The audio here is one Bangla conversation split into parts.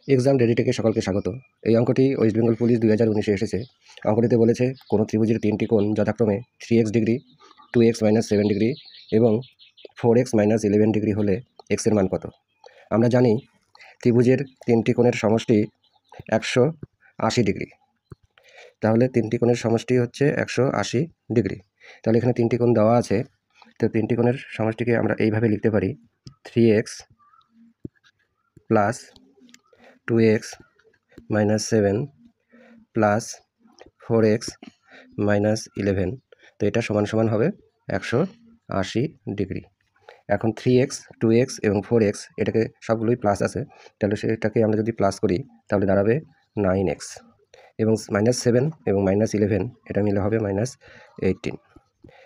এক্সাম রেডি থেকে সকলকে স্বাগত। এই অঙ্কটি ওয়েস্ট বেঙ্গল পুলিশ 2019-এ এসেছে। অঙ্কটিতে বলেছে কোনো ত্রিভুজের তিনটি কোণ যথাক্রমে 3x ডিগ্রি, 2x - 7 ডিগ্রি এবং 4x - 11 ডিগ্রি হলে x এর মান কত? আমরা জানি ত্রিভুজের তিনটি কোণের সমষ্টি 180 ডিগ্রি। তাহলে তিনটি কোণের সমষ্টি হচ্ছে 180 ডিগ্রি। তাহলে এখানে তিনটি কোণ দেওয়া আছে, তো তিনটি কোণের সমষ্টিকে আমরা এইভাবে লিখতে পারি 3x plus 2x - 7 plus 4x - 11। তো এটা সমান সমান হবে 180 ডিগ্রি। এখন 3x, 2x এবং 4x এটাকে সবগুলোই প্লাস আছে, তাহলে সেটাকে আমরা যদি প্লাস করি তাহলে দাঁড়াবে 9x এবং -7 এবং -11 এটা মিলে হবে -18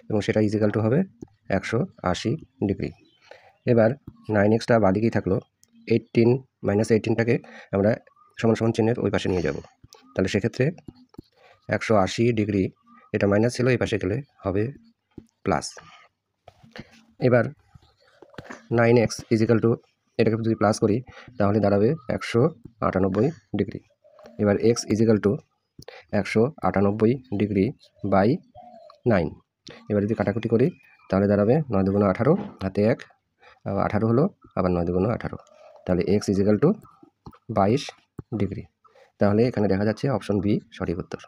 এবং সেটা ইজিক্যাল টু হবে 180 ডিগ্রি। এবার 9xটা বাদিকেই থাকলো, 18টাকে আমরা সমান সমান চিহ্নের ওই পাশে নিয়ে যাব। তাহলে সেক্ষেত্রে 180 ডিগ্রি এটা মাইনাস ছিল, এই পাশে গেলে হবে প্লাস। এবার 9x ইজিক্যাল টু এটাকে যদি প্লাস করি তাহলে দাঁড়াবে 198 ডিগ্রি। এবার x is equal to 198 degree by 9। এবার যদি কাটাকুটি করি তাহলে দাঁড়াবে 9 দুগুণ 18, হাতে 1, 18 হলো, আবার 9 দুগুণ 18। তাহলে x ইজিক্যাল টু 22 ডিগ্রি। তাহলে এখানে দেখা যাচ্ছে অপশন বি সঠিক উত্তর।